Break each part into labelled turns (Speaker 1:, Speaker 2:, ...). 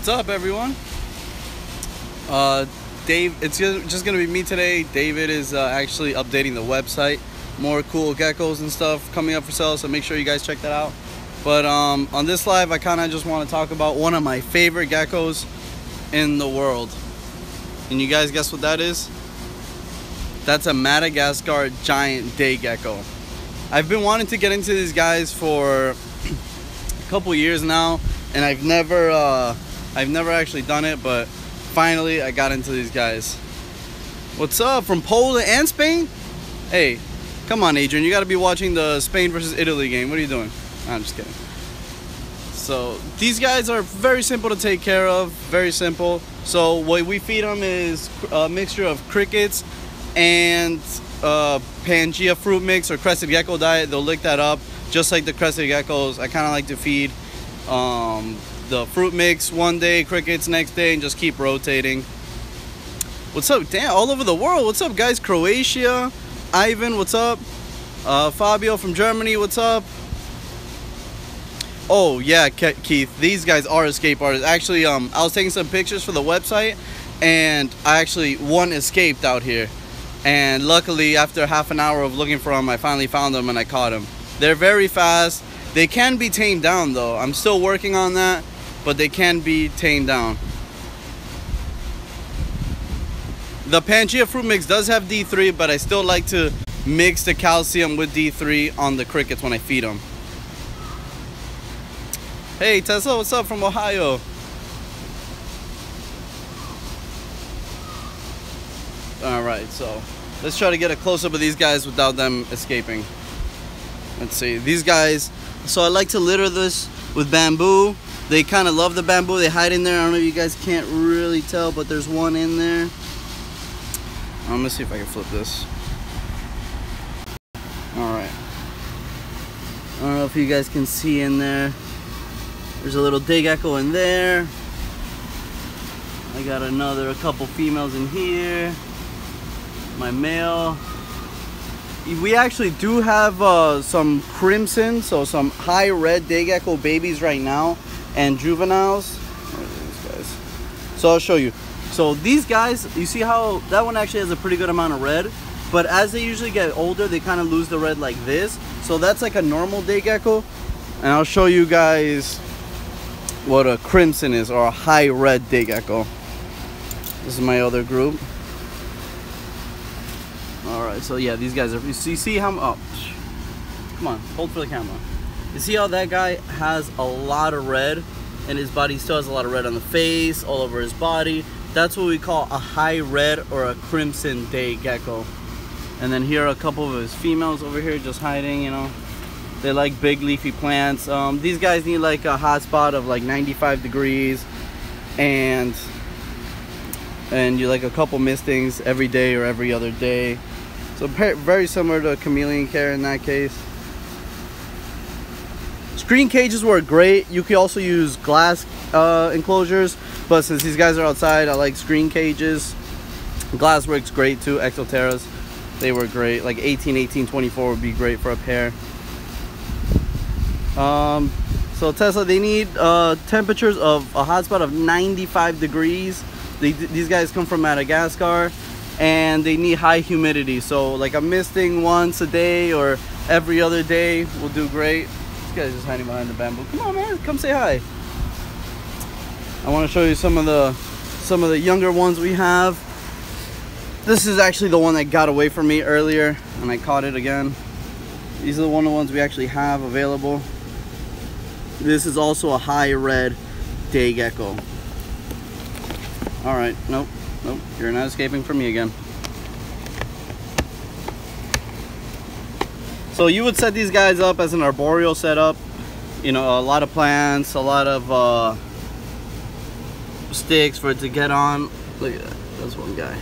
Speaker 1: What's up, everyone? Dave, it's just gonna be me today. David is actually updating the website. More cool geckos and stuff coming up for sale, so make sure you guys check that out. But on this live, I kind of just want to talk about one of my favorite geckos in the world. And you guys guess what that is? That's a Madagascar giant day gecko. I've been wanting to get into these guys for a couple years now, and I've never actually done it, but finally I got into these guys. What's up from Poland and Spain? Hey, come on, Adrian, you got to be watching the Spain versus Italy game. What are you doing? I'm just kidding. So these guys are very simple to take care of, very simple. So what we feed them is a mixture of crickets and Pangea fruit mix or crested gecko diet. They'll lick that up just like the crested geckos. I kind of like to feed the fruit mix one day, crickets next day, and just keep rotating. What's up? Damn, all over the world. What's up, guys? Croatia, Ivan, what's up? Fabio from Germany, what's up? Oh yeah, Keith, these guys are escape artists. Actually, I was taking some pictures for the website, and one escaped out here. And luckily, after half an hour of looking for them, I finally found them and I caught them. They're very fast. They can be tamed down though. I'm still working on that, but they can be tamed down. The Pangea fruit mix does have D3, but I still like to mix the calcium with D3 on the crickets when I feed them. Hey Tessa, what's up from Ohio? Alright, so let's try to get a close-up of these guys without them escaping. Let's see, these guys, so I like to litter this with bamboo. They kind of love the bamboo. They hide in there. I don't know if you guys can't really tell, but there's one in there. I'm gonna see if I can flip this. Alright, I don't know if you guys can see in there. There's a little day gecko in there. I got a couple females in here. My male. We actually do have some crimson, so some high red day gecko babies right now, and juveniles. Where are these guys? So I'll show you. So these guys, you see how that one actually has a pretty good amount of red, but as they usually get older, they kind of lose the red like this. So that's like a normal day gecko, and I'll show you guys what a crimson is, or a high red day gecko. This is my other group. Alright, so yeah, these guys are, you see how, oh, come on, hold for the camera. You see how that guy has a lot of red in his body? He still has a lot of red on the face, all over his body. That's what we call a high red or a crimson day gecko. And then here are a couple of his females over here just hiding, you know. They like big leafy plants. These guys need like a hot spot of like 95 degrees, and you like a couple mistings every day or every other day. So very similar to chameleon care in that case. Screen cages work great. You can also use glass enclosures, but since these guys are outside, I like screen cages. Glass works great too. Exoterras, they work great. Like 18-24 would be great for a pair. So Tesla, they need temperatures of a hotspot of 95 degrees. These guys come from Madagascar, and they need high humidity. So like a misting once a day or every other day will do great. This guy's just hiding behind the bamboo. Come on, man, come say hi. I want to show you some of the younger ones we have. This is actually the one that got away from me earlier, and I caught it again. These are the ones we actually have available. This is also a high red day gecko. All right, nope, you're not escaping from me again. So you would set these guys up as an arboreal setup. You know, a lot of plants, a lot of sticks for it to get on. Look at that, that's one guy.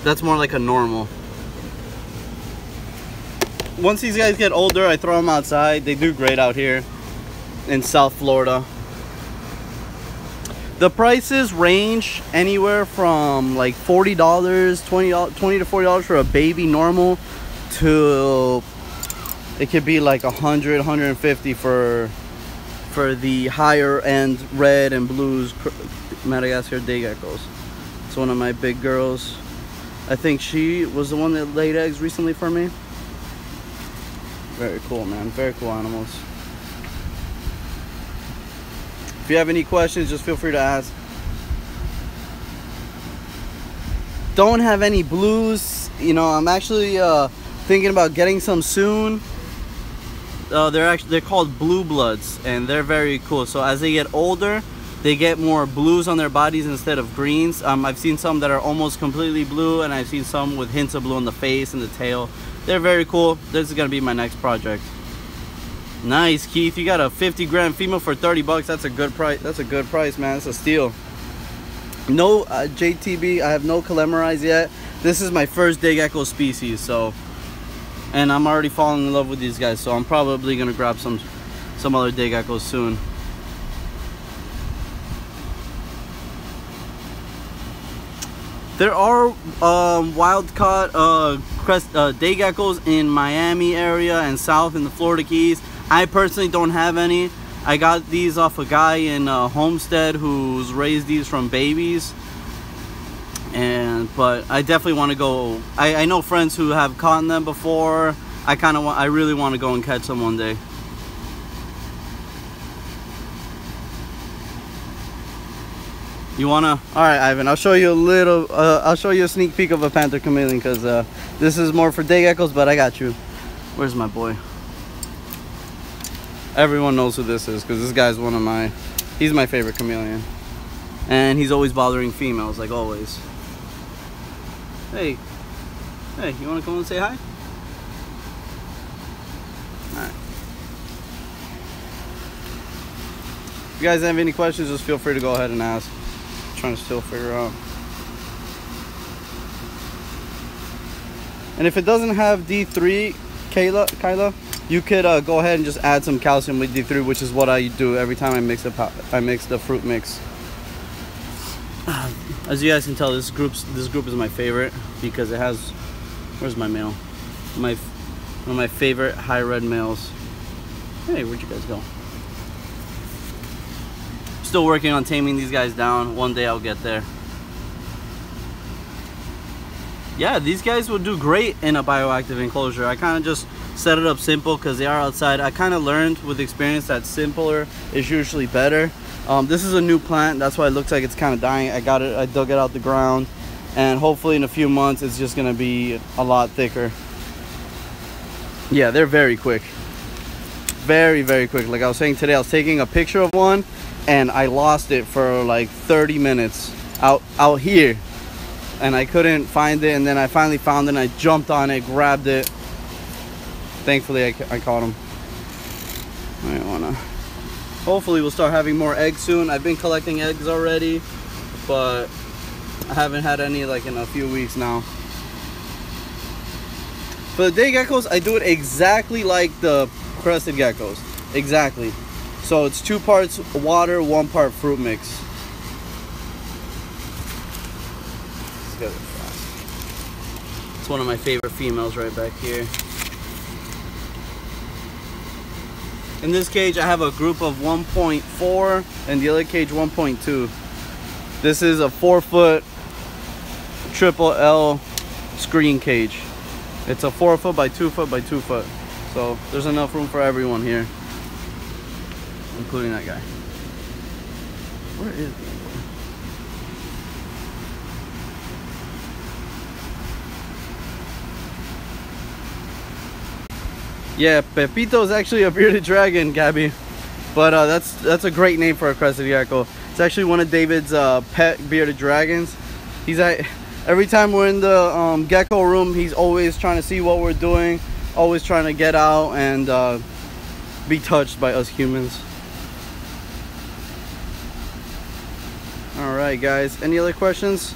Speaker 1: That's more like a normal. Once these guys get older, I throw them outside. They do great out here in South Florida. The prices range anywhere from like $40, $20 to $40 for a baby normal, to it could be like $100, $150 for the higher end red and blues Madagascar day geckos. It's one of my big girls. I think she was the one that laid eggs recently for me. Very cool, man. Very cool animals. If you have any questions, just feel free to ask. Don't have any blues. You know, I'm actually thinking about getting some soon. They're called blue bloods, and they're very cool. So as they get older, they get more blues on their bodies instead of greens. I've seen some that are almost completely blue, and I've seen some with hints of blue on the face and the tail. They're very cool. This is gonna be my next project. Nice, Keith. You got a 50-gram female for 30 bucks. That's a good price. That's a good price, man. That's a steal. No JTB. I have no Calemerized yet. This is my first day gecko species, so, and I'm already falling in love with these guys. So I'm probably gonna grab some other day geckos soon. There are wild-caught day geckos in Miami area and south in the Florida Keys. I personally don't have any. I got these off a guy in Homestead who's raised these from babies. But I definitely want to go. I know friends who have caught them before. I really want to go and catch them one day. You wanna? All right, Ivan. I'll show you a little. I'll show you a sneak peek of a panther chameleon, because this is more for day geckos. But I got you. Where's my boy? Everyone knows who this is, because this guy's one of my. He's my favorite chameleon, and he's always bothering females, like always. Hey, hey, you wanna come and say hi? All right. If you guys have any questions, just feel free to go ahead and ask. Trying to still figure out. And if it doesn't have D3, Kyla, you could go ahead and just add some calcium with D3, which is what I do every time I mix the fruit mix. As you guys can tell, this group is my favorite because it has. Where's my male? One of my favorite high red males. Hey, where'd you guys go? Still working on taming these guys down. One day I'll get there. Yeah, these guys would do great in a bioactive enclosure. I kind of just set it up simple because they are outside. I kind of learned with experience that simpler is usually better. This is a new plant, that's why it looks like it's kind of dying. I dug it out the ground, and hopefully in a few months it's just gonna be a lot thicker. Yeah, they're very quick. Very, very quick. Like I was saying today, I was taking a picture of one and I lost it for like 30 minutes out here, and I couldn't find it, and then I finally found it and I jumped on it, grabbed it. Thankfully I caught him. I don't wanna. Hopefully we'll start having more eggs soon. I've been collecting eggs already, but I haven't had any like in a few weeks now. For the day geckos, I do it exactly like the crested geckos. Exactly. So it's 2 parts water, 1 part fruit mix. It's one of my favorite females right back here. In this cage, I have a group of 1.4 and the other cage 1.2. This is a 4-foot triple L screen cage. It's a 4-foot by 2-foot by 2-foot. So there's enough room for everyone here, including that guy. Where is he? Yeah, Pepito is actually a bearded dragon, Gabby. But that's a great name for a crested gecko. It's actually one of David's pet bearded dragons. Every time we're in the gecko room, he's always trying to see what we're doing, always trying to get out and be touched by us humans. All right, guys. Any other questions?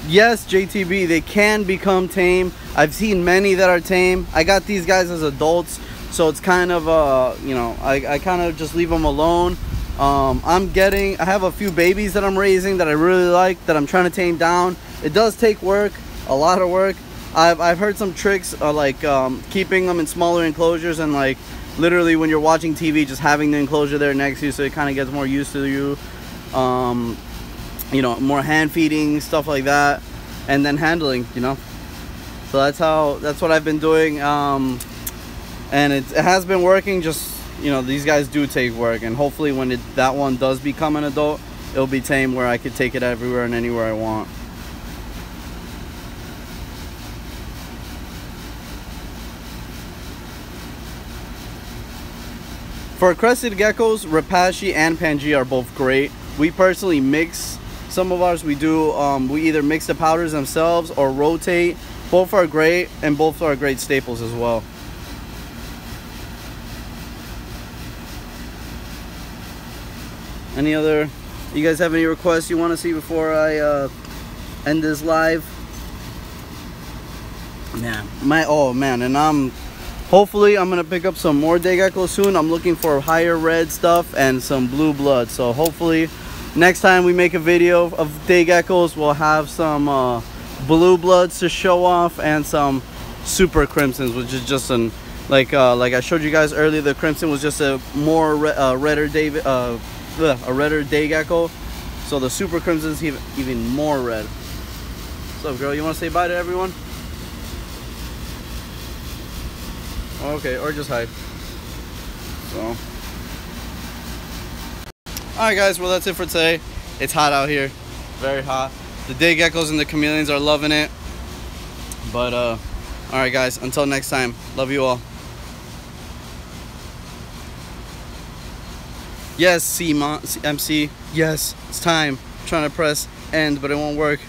Speaker 1: Yes, JTB, they can become tame. I've seen many that are tame. I got these guys as adults, so it's kind of you know, I kind of just leave them alone. I have a few babies that I'm raising that I really like, that I'm trying to tame down. It does take work, a lot of work. I've heard some tricks like keeping them in smaller enclosures and like literally when you're watching TV, just having the enclosure there next to you, so it kind of gets more used to you. You know, more hand feeding, stuff like that, and then handling, you know. So that's what I've been doing, and it has been working. Just, you know, these guys do take work, and hopefully when that one does become an adult, it'll be tame where I could take it everywhere and anywhere I want. For crested geckos, Rapashi and Pangea are both great. We personally mix some of ours. We do, we either mix the powders themselves or rotate. Both are great, and both are great staples as well. You guys have any requests you want to see before I end this live? Man, and hopefully I'm gonna pick up some more day geckos soon. I'm looking for higher red stuff and some blue blood. So hopefully next time we make a video of day geckos, we'll have some blue bloods to show off and some super crimsons, which is just an like I showed you guys earlier. The crimson was just a more redder day gecko. So the super crimson is even more red. What's up, girl? You want to say bye to everyone? Okay, or just hi. So, alright guys, well that's it for today. It's hot out here, very hot. The day geckos and the chameleons are loving it. But alright guys, until next time, love you all. Yes, MC, yes, it's time. I'm trying to press end, but it won't work.